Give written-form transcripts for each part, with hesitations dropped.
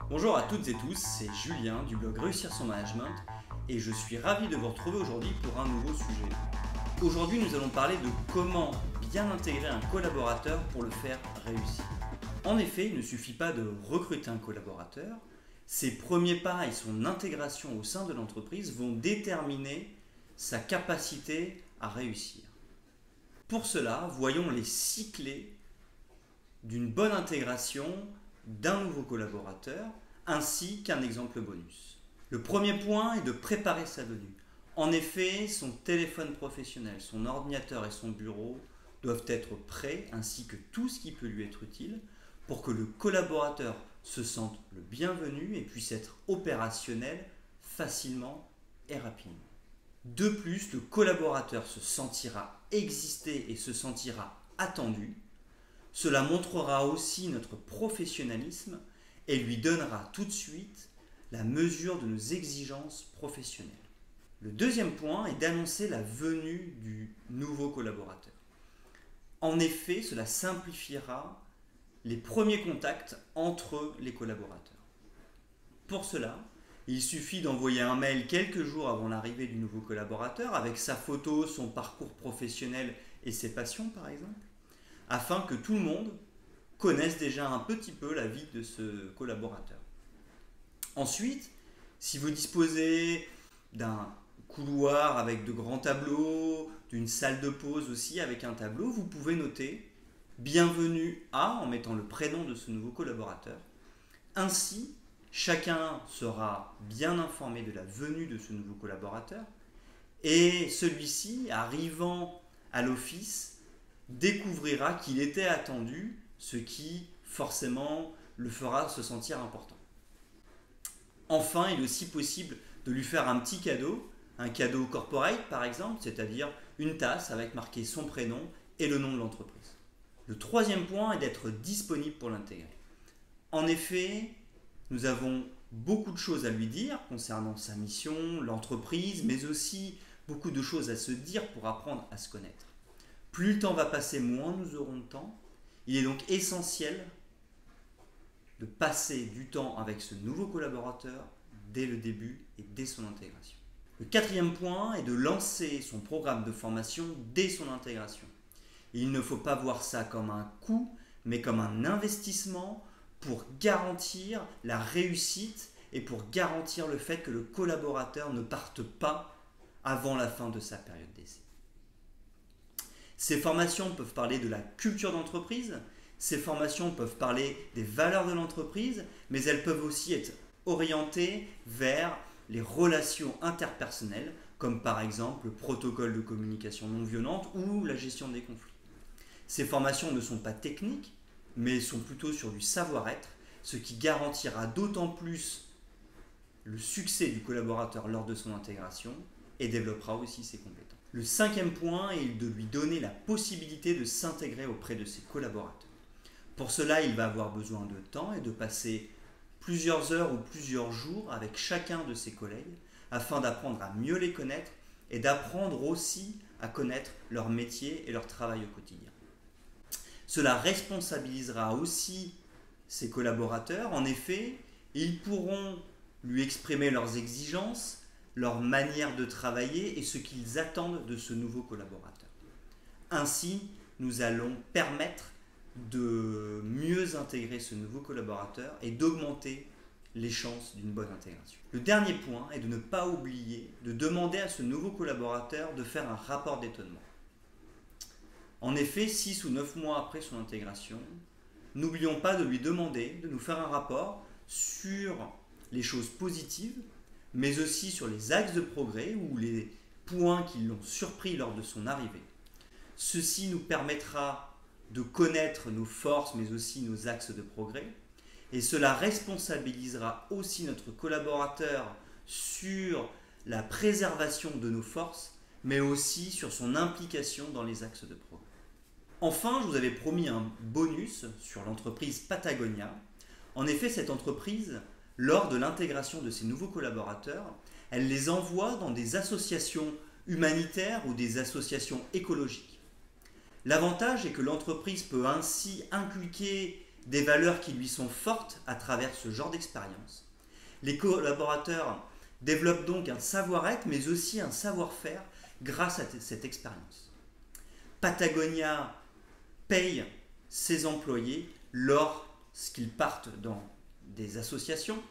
Bonjour à toutes et tous, c'est Julien du blog Réussir son management et je suis ravi de vous retrouver aujourd'hui pour un nouveau sujet. Aujourd'hui, nous allons parler de comment bien intégrer un collaborateur pour le faire réussir. En effet, il ne suffit pas de recruter un collaborateur, ses premiers pas et son intégration au sein de l'entreprise vont déterminer sa capacité à réussir. Pour cela, voyons les 6 clés d'une bonne intégration d'un nouveau collaborateur, ainsi qu'un exemple bonus. Le premier point est de préparer sa venue. En effet, son téléphone professionnel, son ordinateur et son bureau doivent être prêts, ainsi que tout ce qui peut lui être utile, pour que le collaborateur se sente le bienvenu et puisse être opérationnel facilement et rapidement. De plus, le collaborateur se sentira exister et se sentira attendu. Cela montrera aussi notre professionnalisme et lui donnera tout de suite la mesure de nos exigences professionnelles. Le deuxième point est d'annoncer la venue du nouveau collaborateur. En effet, cela simplifiera les premiers contacts entre les collaborateurs. Pour cela, il suffit d'envoyer un mail quelques jours avant l'arrivée du nouveau collaborateur avec sa photo, son parcours professionnel et ses passions par exemple, afin que tout le monde connaisse déjà un petit peu la vie de ce collaborateur. Ensuite, si vous disposez d'un couloir avec de grands tableaux, d'une salle de pause aussi avec un tableau, vous pouvez noter « Bienvenue à » en mettant le prénom de ce nouveau collaborateur. Ainsi, chacun sera bien informé de la venue de ce nouveau collaborateur et celui-ci, arrivant à l'office, découvrira qu'il était attendu, ce qui forcément le fera se sentir important. Enfin, il est aussi possible de lui faire un petit cadeau, un cadeau corporate par exemple, c'est-à-dire une tasse avec marqué son prénom et le nom de l'entreprise. Le troisième point est d'être disponible pour l'intégrer. En effet, nous avons beaucoup de choses à lui dire concernant sa mission, l'entreprise, mais aussi beaucoup de choses à se dire pour apprendre à se connaître. Plus le temps va passer, moins nous aurons de temps. Il est donc essentiel de passer du temps avec ce nouveau collaborateur dès le début et dès son intégration. Le quatrième point est de lancer son programme de formation dès son intégration. Il ne faut pas voir ça comme un coût, mais comme un investissement pour garantir la réussite et pour garantir le fait que le collaborateur ne parte pas avant la fin de sa période d'essai. Ces formations peuvent parler de la culture d'entreprise, ces formations peuvent parler des valeurs de l'entreprise, mais elles peuvent aussi être orientées vers les relations interpersonnelles, comme par exemple le protocole de communication non violente ou la gestion des conflits. Ces formations ne sont pas techniques, mais sont plutôt sur du savoir-être, ce qui garantira d'autant plus le succès du collaborateur lors de son intégration et développera aussi ses compétences. Le cinquième point est de lui donner la possibilité de s'intégrer auprès de ses collaborateurs. Pour cela, il va avoir besoin de temps et de passer plusieurs heures ou plusieurs jours avec chacun de ses collègues afin d'apprendre à mieux les connaître et d'apprendre aussi à connaître leur métier et leur travail au quotidien. Cela responsabilisera aussi ses collaborateurs. En effet, ils pourront lui exprimer leurs exigences, leur manière de travailler et ce qu'ils attendent de ce nouveau collaborateur. Ainsi, nous allons permettre de mieux intégrer ce nouveau collaborateur et d'augmenter les chances d'une bonne intégration. Le dernier point est de ne pas oublier de demander à ce nouveau collaborateur de faire un rapport d'étonnement. En effet, 6 ou 9 mois après son intégration, n'oublions pas de lui demander de nous faire un rapport sur les choses positives, mais aussi sur les axes de progrès ou les points qui l'ont surpris lors de son arrivée. Ceci nous permettra de connaître nos forces, mais aussi nos axes de progrès, et cela responsabilisera aussi notre collaborateur sur la préservation de nos forces, mais aussi sur son implication dans les axes de progrès. Enfin, je vous avais promis un bonus sur l'entreprise Patagonia. En effet, cette entreprise, lors de l'intégration de ses nouveaux collaborateurs, elle les envoie dans des associations humanitaires ou des associations écologiques. L'avantage est que l'entreprise peut ainsi inculquer des valeurs qui lui sont fortes à travers ce genre d'expérience. Les collaborateurs développent donc un savoir-être mais aussi un savoir-faire grâce à cette expérience. Patagonia paye ses employés lorsqu'ils partent dans des associations,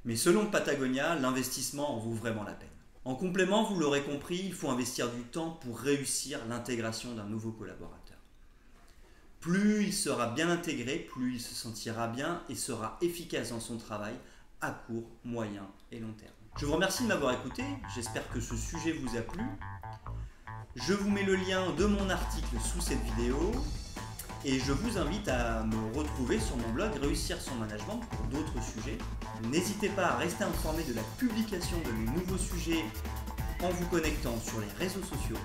mais selon Patagonia, l'investissement en vaut vraiment la peine. En complément, vous l'aurez compris, il faut investir du temps pour réussir l'intégration d'un nouveau collaborateur. Plus il sera bien intégré, plus il se sentira bien et sera efficace dans son travail à court, moyen et long terme. Je vous remercie de m'avoir écouté, j'espère que ce sujet vous a plu. Je vous mets le lien de mon article sous cette vidéo et je vous invite à me retrouver sur mon blog Réussir son management pour d'autres sujets. N'hésitez pas à rester informé de la publication de mes nouveaux sujets en vous connectant sur les réseaux sociaux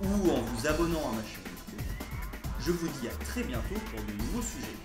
ou en vous abonnant à ma chaîne YouTube. Je vous dis à très bientôt pour de nouveaux sujets.